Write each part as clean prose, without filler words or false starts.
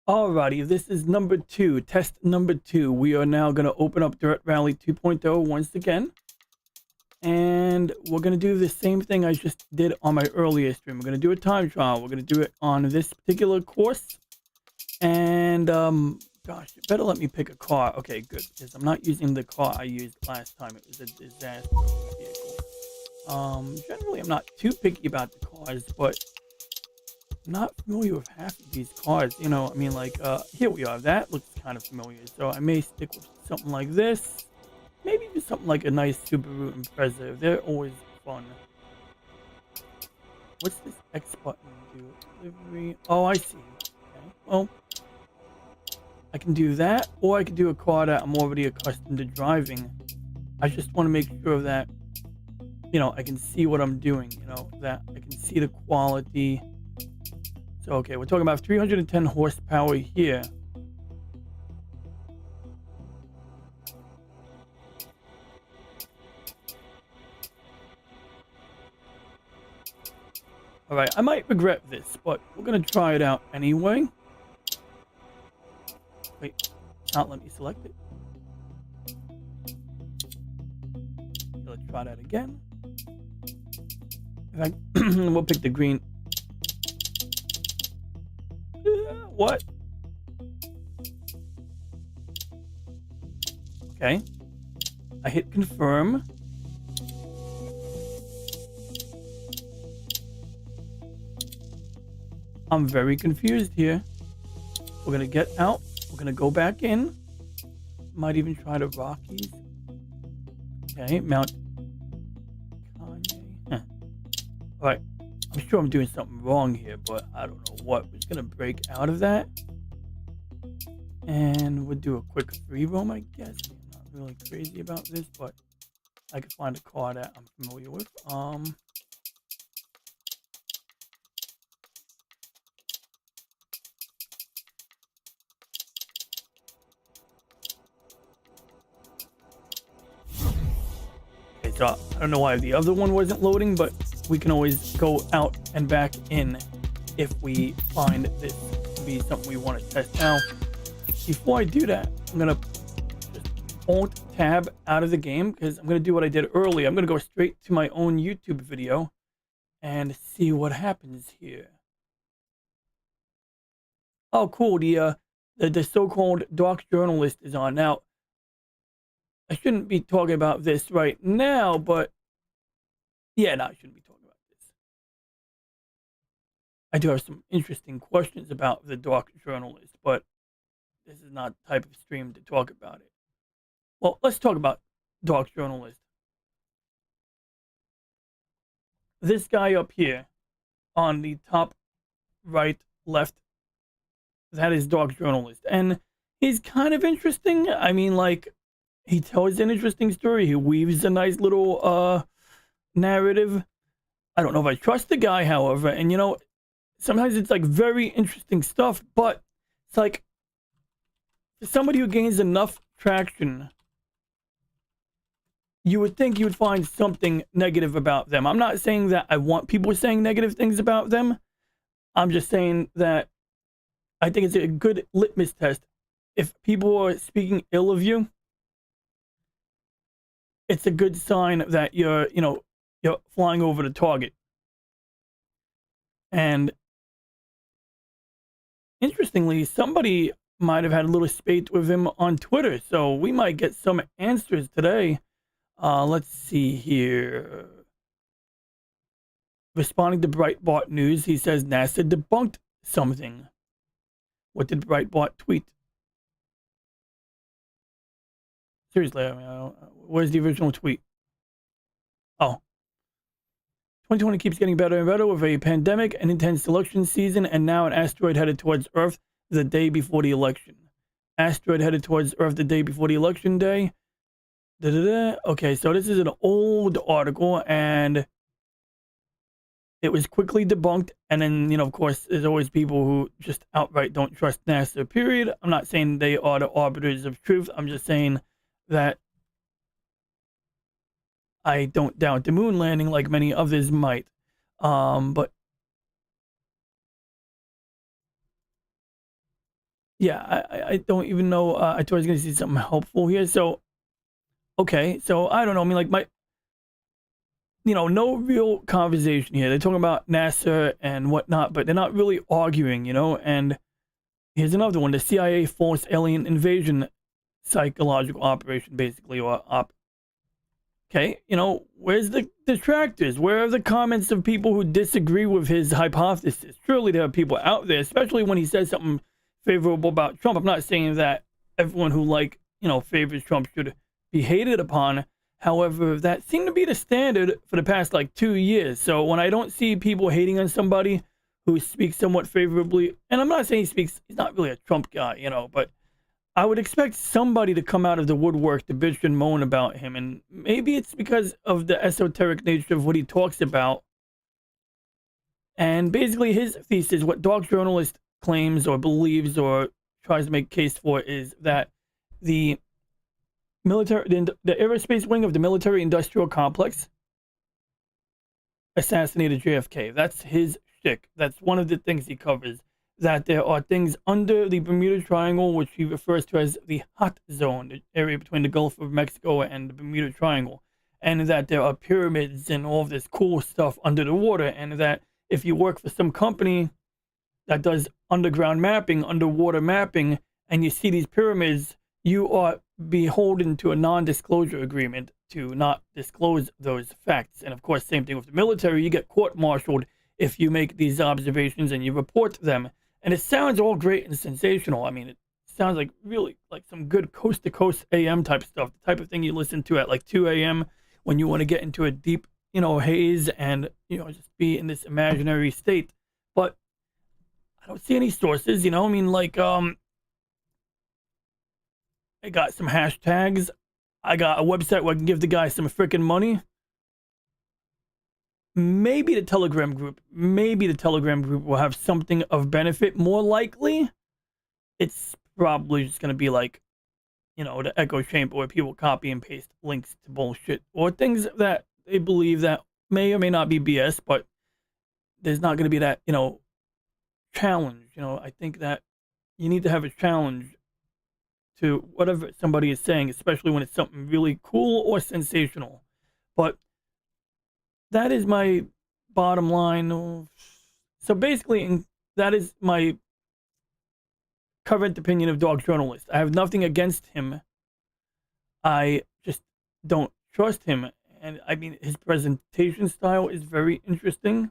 Alrighty, this is number 2, test number 2. We are now going to open up Dirt Rally 2.0 once again. And we're going to do the same thing I just did on my earlier stream. We're going to do a time trial. We're going to do it on this particular course. And, gosh, you better let me pick a car. Okay, good, because I'm not using the car I used last time. It was a disaster vehicle. Generally, I'm not too picky about the cars, but I'm not familiar with half of these cars. You know, I mean, like, here we are. That looks kind of familiar. So I may stick with something like this. Maybe just something like a nice Subaru Impreza. They're always fun. What's this X button do? Delivery. Oh, I see. Okay. Well, I can do that, or I can do a car that I'm already accustomed to driving. I just want to make sure that, you know, I can see what I'm doing. You know, that I can see the quality. So, okay, we're talking about 310 horsepower here. All right, I might regret this, but we're going to try it out anyway. Wait, it's not letting me select it. Okay, let's try that again. In fact, we'll pick the green. What? Okay. I hit confirm. I'm very confused here. We're going to get out. We're going to go back in. Might even try the Rockies. Okay, Mount Kanye. Huh. All right. I'm sure I'm doing something wrong here, but I don't know what. We're just going to break out of that. And we'll do a quick free roam, I guess. I'm not really crazy about this, but I can find a car that I'm familiar with. Okay, so I don't know why the other one wasn't loading, but we can always go out and back in if we find this to be something we want to test. Now, before I do that, I'm going to just Alt Tab out of the game because I'm going to do what I did earlier. I'm going to go straight to my own YouTube video and see what happens here. Oh, cool. The so-called dark journalist is on. Now, I shouldn't be talking about this right now, but yeah, no, I shouldn't be talking about this. I do have some interesting questions about the dark journalist, but this is not the type of stream to talk about it. Well, let's talk about dark journalist. This guy up here on the top right left, that is dark journalist, and he's kind of interesting. I mean, like, he tells an interesting story. He weaves a nice little narrative. I don't know if I trust the guy, however, and you know, sometimes it's like very interesting stuff, but it's like for somebody who gains enough traction, you would think you would find something negative about them. I'm not saying that I want people saying negative things about them. I'm just saying that I think it's a good litmus test. If people are speaking ill of you, it's a good sign that you're flying over the target. And interestingly, somebody might have had a little spate with him on Twitter, so we might get some answers today. Let's see here. Responding to Breitbart News, he says NASA debunked something. What did Breitbart tweet? Seriously, I mean, where's the original tweet? Oh. 2020 keeps getting better and better with a pandemic, an intense election season, and now an asteroid headed towards Earth the day before the election. Asteroid headed towards Earth the day before the election day. Okay, so this is an old article, and it was quickly debunked. And then, you know, of course, there's always people who just outright don't trust NASA, period. I'm not saying they are the arbiters of truth. I'm just saying that I don't doubt the moon landing like many others might. But Yeah, I don't even know. I thought I was going to see something helpful here. So, okay. So, I don't know. I mean, like, no real conversation here. They're talking about NASA and whatnot, but they're not really arguing. And here's another one: the CIA forced alien invasion psychological operation, basically, or okay, where's the detractors? Where are the comments of people who disagree with his hypothesis? Surely there are people out there, especially when he says something favorable about Trump. I'm not saying that everyone who favors Trump should be hated upon. However, that seemed to be the standard for the past 2 years. So when I don't see people hating on somebody who speaks somewhat favorably, and I'm not saying he's not really a Trump guy, but I would expect somebody to come out of the woodwork to bitch and moan about him. And maybe it's because of the esoteric nature of what he talks about. And basically his thesis, what Dark Journalist claims or believes or tries to make case for, is that the the aerospace wing of the military industrial complex assassinated JFK. That's his shtick. That's one of the things he covers. That there are things under the Bermuda Triangle, which he refers to as the hot zone, the area between the Gulf of Mexico and the Bermuda Triangle. And that there are pyramids and all of this cool stuff under the water. And that if you work for some company that does underground mapping, underwater mapping, and you see these pyramids, you are beholden to a non-disclosure agreement to not disclose those facts. And of course, same thing with the military. You get court-martialed if you make these observations and you report them. And it sounds all great and sensational. I mean, it sounds like really like some good coast-to-coast AM type stuff, the type of thing you listen to at 2 a.m. when you want to get into a deep, haze and, just be in this imaginary state. But I don't see any sources, I mean, I got some hashtags. I got a website where I can give the guy some freaking money. Maybe the Telegram group will have something of benefit. More likely, it's probably just going to be the echo chamber where people copy and paste links to bullshit or things that they believe that may or may not be BS, but there's not going to be that, challenge. I think that you need to have a challenge to whatever somebody is saying, especially when it's something really cool or sensational. But that is my bottom line. So basically, that is my current opinion of Dog Journalist. I have nothing against him. I just don't trust him. And I mean, his presentation style is very interesting.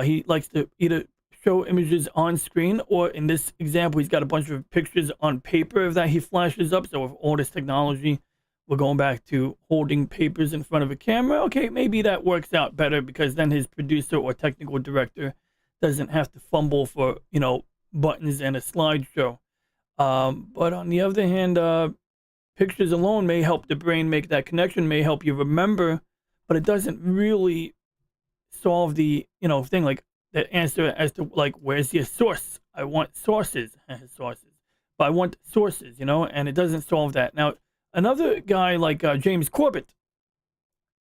He likes to either show images on screen, or in this example, he's got a bunch of pictures on paper that he flashes up. So with all this technology, we're going back to holding papers in front of a camera. Okay, maybe that works out better because then his producer or technical director doesn't have to fumble for, buttons and a slideshow. But on the other hand, pictures alone may help the brain make that connection, may help you remember, but it doesn't really solve the, thing like the answer as to where's your source. I want sources, sources, but I want sources, and it doesn't solve that. Now, another guy like James Corbett,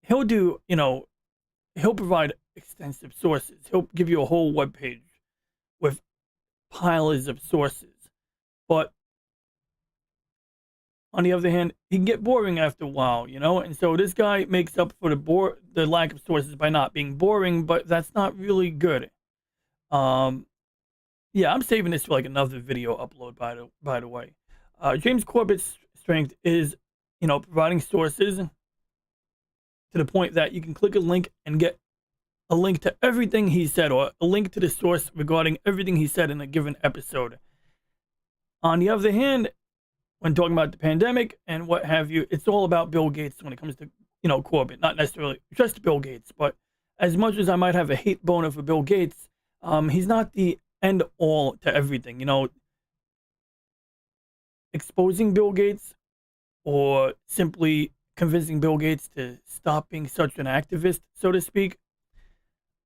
he'll do, he'll provide extensive sources. He'll give you a whole web page with piles of sources. But on the other hand, he can get boring after a while, and so this guy makes up for the lack of sources by not being boring, but that's not really good. Yeah, I'm saving this for another video upload, by the way. James Corbett's strength is, providing sources to the point that you can click a link and get a link to everything he said, or a link to the source regarding everything he said in a given episode. On the other hand, when talking about the pandemic and what have you, it's all about Bill Gates when it comes to, Corbett. Not necessarily just Bill Gates, but as much as I might have a hate boner for Bill Gates, he's not the end all to everything. Exposing Bill Gates or simply convincing Bill Gates to stop being such an activist, so to speak,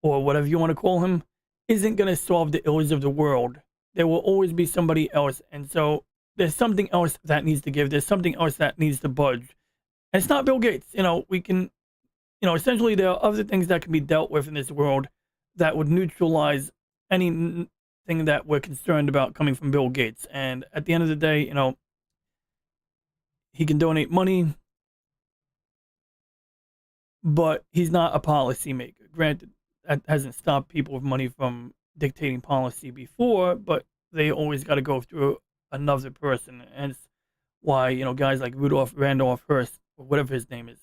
or whatever you want to call him, isn't going to solve the ills of the world. There will always be somebody else. And so there's something else that needs to give. There's something else that needs to budge. And it's not Bill Gates. We can, essentially there are other things that can be dealt with in this world that would neutralize any thing that we're concerned about coming from Bill Gates. And at the end of the day, you know, he can donate money, but he's not a policymaker. Granted, that hasn't stopped people with money from dictating policy before, but they always got to go through another person. And it's why, you know, guys like Rudolph Randolph Hearst, or whatever his name is,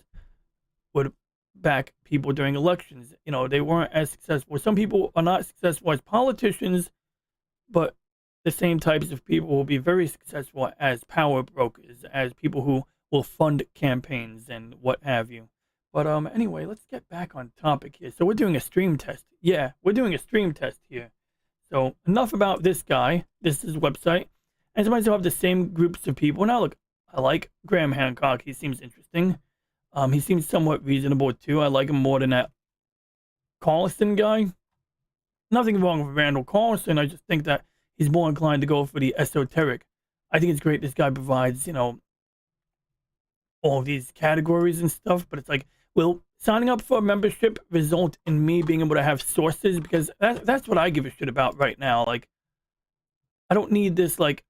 would back people during elections. You know, they weren't as successful. Some people are not successful as politicians, but the same types of people will be very successful as power brokers, as people who will fund campaigns and what have you. But anyway, let's get back on topic here. So we're doing a stream test. Yeah, we're doing a stream test here. So enough about this guy. This is his website. And sometimes you'll have the same groups of people. Now look, I like Graham Hancock. He seems interesting. He seems somewhat reasonable too. I like him more than that Carlson guy. Nothing wrong with Randall Carlson. I just think that he's more inclined to go for the esoteric. I think it's great this guy provides, you know, all these categories and stuff, but it's like, will signing up for a membership result in me being able to have sources? Because that's what I give a shit about right now. Like, I don't need this, like,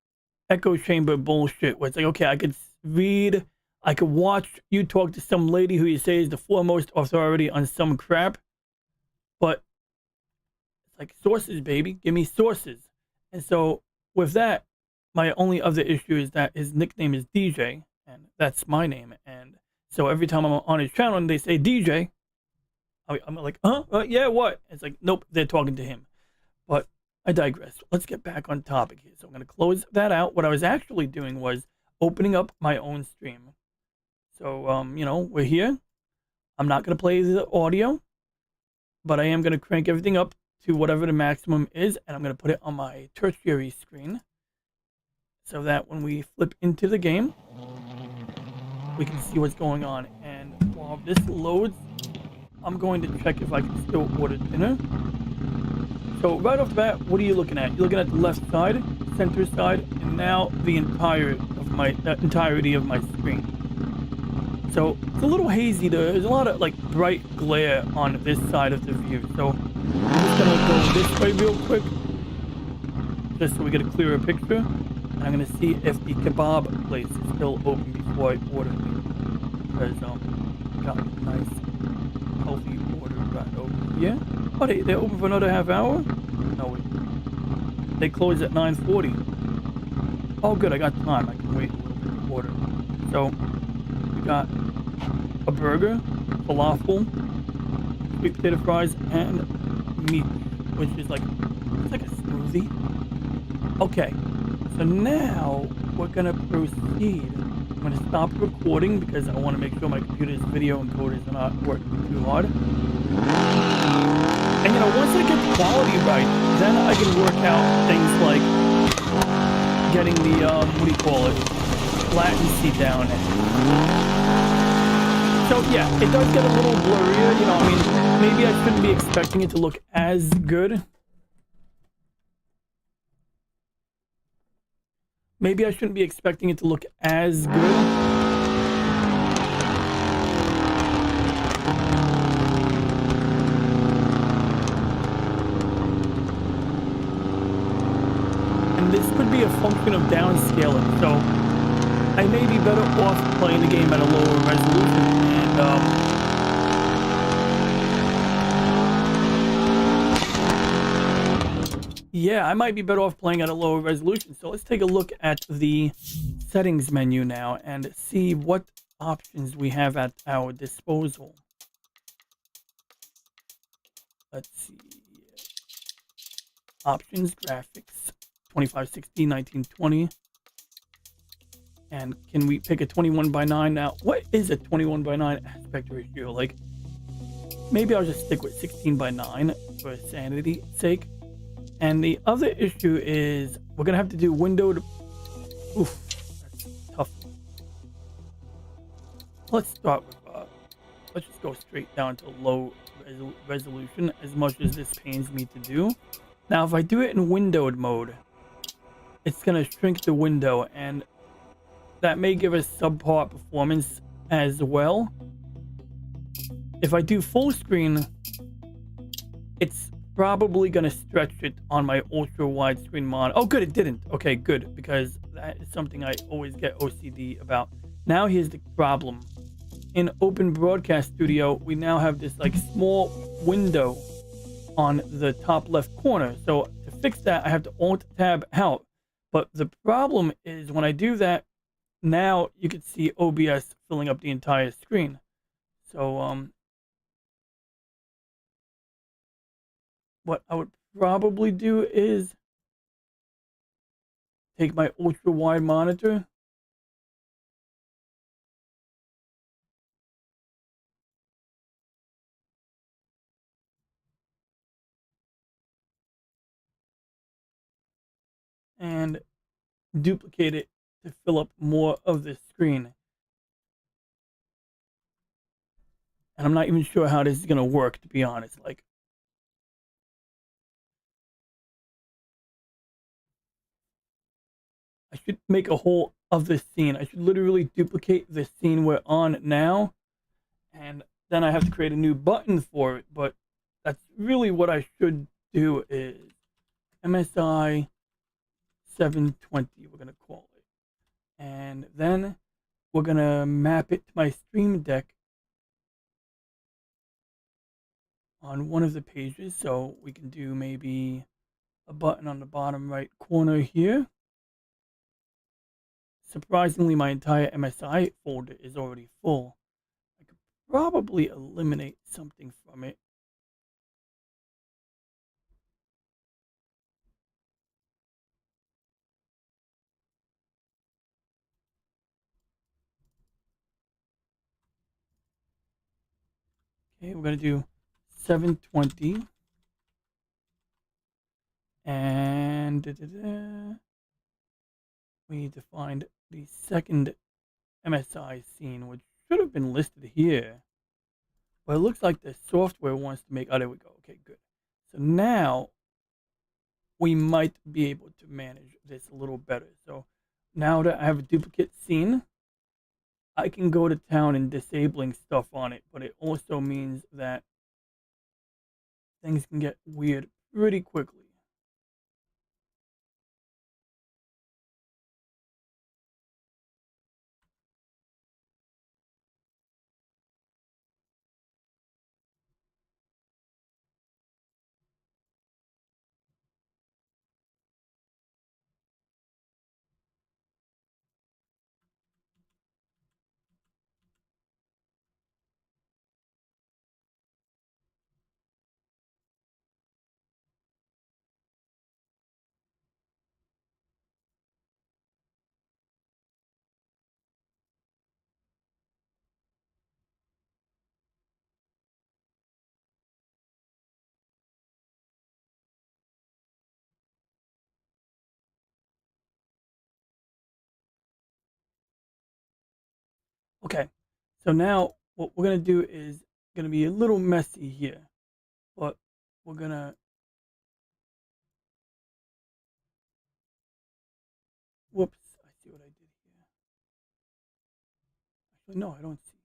echo chamber bullshit where it's like, okay, I could read, I could watch you talk to some lady who you say is the foremost authority on some crap, but it's like, sources, baby. Give me sources. And so with that, my only other issue is that his nickname is DJ, and that's my name. And so every time I'm on his channel and they say DJ, I'm like, yeah, what? It's like, nope, they're talking to him. But I digress. Let's get back on topic here. So I'm going to close that out. What I was actually doing was opening up my own stream. So, you know, we're here. I'm not going to play the audio, but I am going to crank everything up to whatever the maximum is, and I'm going to put it on my tertiary screen so that when we flip into the game, we can see what's going on. And while this loads, I'm going to check if I can still order dinner. So right off the bat, what are you looking at? You're looking at the left side, center side, and now the entirety of my screen. So it's a little hazy. There's a lot of like bright glare on this side of the view. So I'm just gonna go this way real quick, just so we get a clearer picture. And I'm gonna see if the kebab place is still open before I order it, because got a nice healthy order right over here. Oh, they're open for another half hour? No, wait. They close at 9:40. Oh, good, I got time. I can wait a little bit to order. So we got a burger, falafel, sweet potato fries, and meat, which is like, it's like a smoothie. Okay, so now we're gonna proceed. I'm gonna stop recording because I want to make sure my computer's video encoders are not working too hard. And you know, once I get the quality right, then I can work out things like getting the what do you call it, latency down. So yeah, it does get a little blurrier, you know, I mean, maybe I shouldn't be expecting it to look as good. Maybe I shouldn't be expecting it to look as good. And this could be a function of downscaling, so I may be better off playing the game at a lower resolution. And yeah, I might be better off playing at a lower resolution. So let's take a look at the settings menu now and see what options we have at our disposal. Let's see. Options, graphics, 2560, 1920. And can we pick a 21:9 now? What is a 21:9 aspect ratio? Like, maybe I'll just stick with 16:9 for sanity's sake. And the other issue is we're gonna have to do windowed. Oof, that's tough. Let's start with let's just go straight down to low resolution, as much as this pains me to do. Now, if I do it in windowed mode, it's gonna shrink the window, and that may give us subpar performance as well. If I do full screen, it's probably gonna stretch it on my ultra widescreen monitor. Oh, good, it didn't. Okay, good, because that is something I always get OCD about. Now here's the problem. In Open Broadcast Studio, we now have this like small window on the top left corner. So to fix that, I have to Alt Tab out. But the problem is when I do that, now you can see OBS filling up the entire screen. So what I would probably do is take my ultra wide monitor and duplicate it to fill up more of the screen. And I'm not even sure how this is going to work, to be honest. Like, I should make a whole other scene. I should literally duplicate the scene we're on now, and then I have to create a new button for it. But that's really what I should do is MSI 720, we're going to call it. And then we're going to map it to my Stream Deck on one of the pages. So we can do maybe a button on the bottom right corner here. Surprisingly, my entire MSI folder is already full. I could probably eliminate something from it. Okay, we're going to do 720. And we need to find the second MSI scene, which should have been listed here. But it looks like the software wants to make. Oh, there we go. Okay, good. So now we might be able to manage this a little better. So now that I have a duplicate scene, I can go to town and disabling stuff on it, but it also means that things can get weird pretty quickly. Okay, so now what we're gonna do is gonna be a little messy here, but we're gonna, whoops, I see what I did here. Actually, no, I don't see.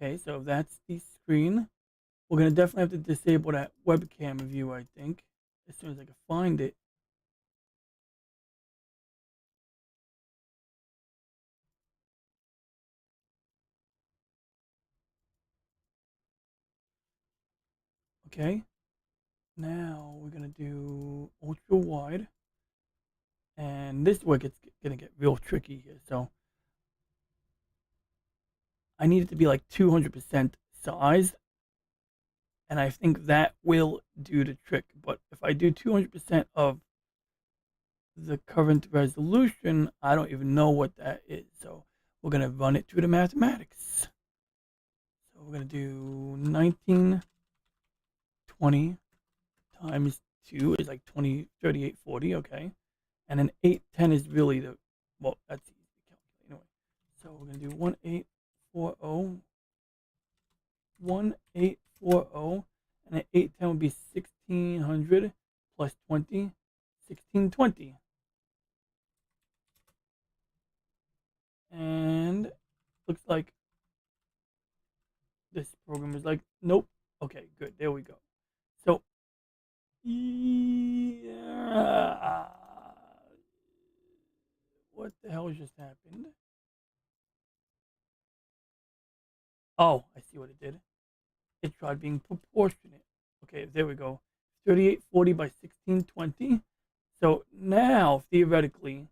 Okay, so that's the screen. We're gonna definitely have to disable that webcam view, I think, as soon as I can find it. Okay, now we're gonna do ultra wide, and this is where it's gonna get real tricky here. So I need it to be like 200% size, and I think that will do the trick. But if I do 200% of the current resolution, I don't even know what that is. So we're gonna run it through the mathematics. So we're gonna do 1920 times 2 is like 20, 38, 40, okay. And then 810 is really the, well, that's easy to calculate anyway. So we're going to do 1840, 1840, and then 810 would be 1600 plus 20, 1620. And looks like this program is like, nope, Okay, good. There we go. So, yeah. What the hell just happened? Oh, I see what it did. It tried being proportionate. Okay, there we go. 3840 by 1620. So now, theoretically,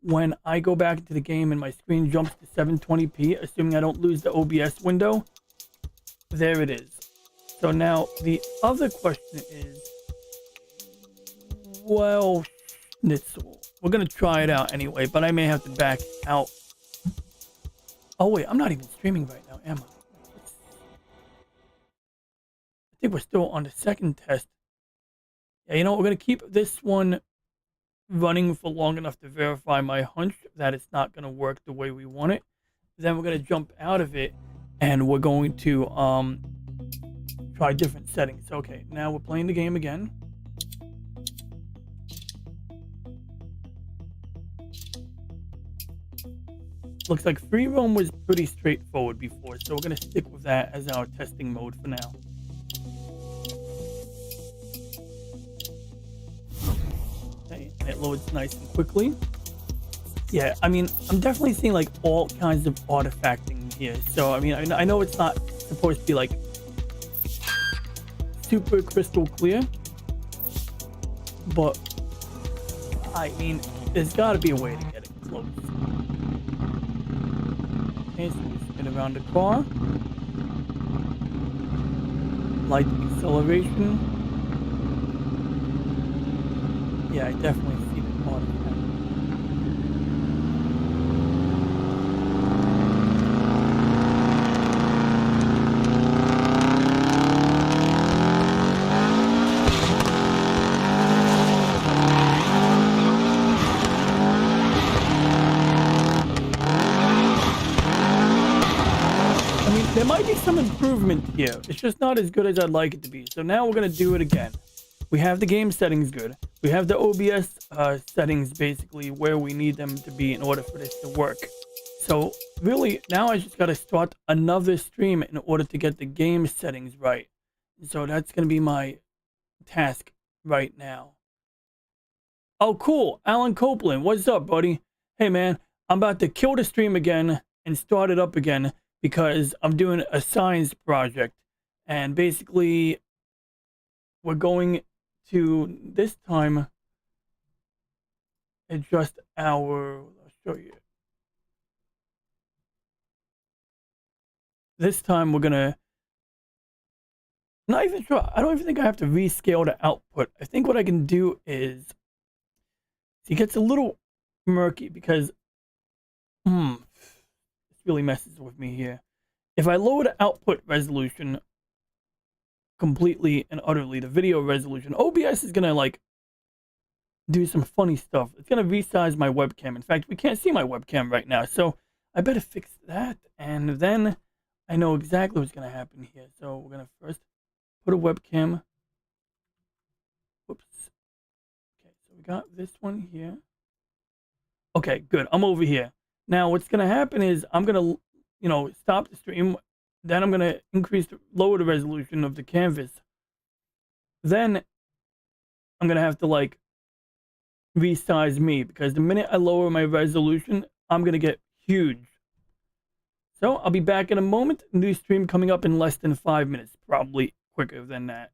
when I go back into the game and my screen jumps to 720p, assuming I don't lose the OBS window, there it is. So now the other question is, well, schnitzel. We're going to try it out anyway, but I may have to back out. Oh, wait, I'm not even streaming right now, am I? I think we're still on the second test. Yeah, you know, we're going to keep this one running for long enough to verify my hunch that it's not going to work the way we want it. Then we're going to jump out of it and we're going to try different settings. Okay, now we're playing the game again. Looks like free roam was pretty straightforward before, so we're going to stick with that as our testing mode for now. Okay, and it loads nice and quickly. Yeah, I mean, I'm definitely seeing like all kinds of artifacting here. So, I mean, I know it's not supposed to be like super crystal clear, but I mean, there's got to be a way to get it close. Okay, so we spin around the car. Light acceleration. Yeah, I definitely see the artifact. There might be some improvement here. It's just not as good as I'd like it to be. So now we're going to do it again. We have the game settings good. We have the OBS settings basically where we need them to be in order for this to work. So really, now I just got to start another stream in order to get the game settings right. So that's going to be my task right now. Oh, cool. Alan Copeland, what's up, buddy? Hey, man, I'm about to kill the stream again and start it up again, because I'm doing a science project, and basically we're going to this time adjust our, I'll show you. This time we're gonna, I'm not even sure, I don't even think I have to rescale the output. I think what I can do is, see, it gets a little murky because, really messes with me here. If I lower the output resolution completely and utterly, the video resolution, OBS is gonna like do some funny stuff. It's gonna resize my webcam. In fact, we can't see my webcam right now, so I better fix that, and then I know exactly what's gonna happen here. So we're gonna first put a webcam. Whoops. Okay, so we got this one here. Okay, good. I'm over here. Now what's gonna happen is I'm gonna, stop the stream. Then I'm gonna lower the resolution of the canvas. Then I'm gonna have to like resize me, because the minute I lower my resolution, I'm gonna get huge. So I'll be back in a moment. New stream coming up in less than 5 minutes, probably quicker than that.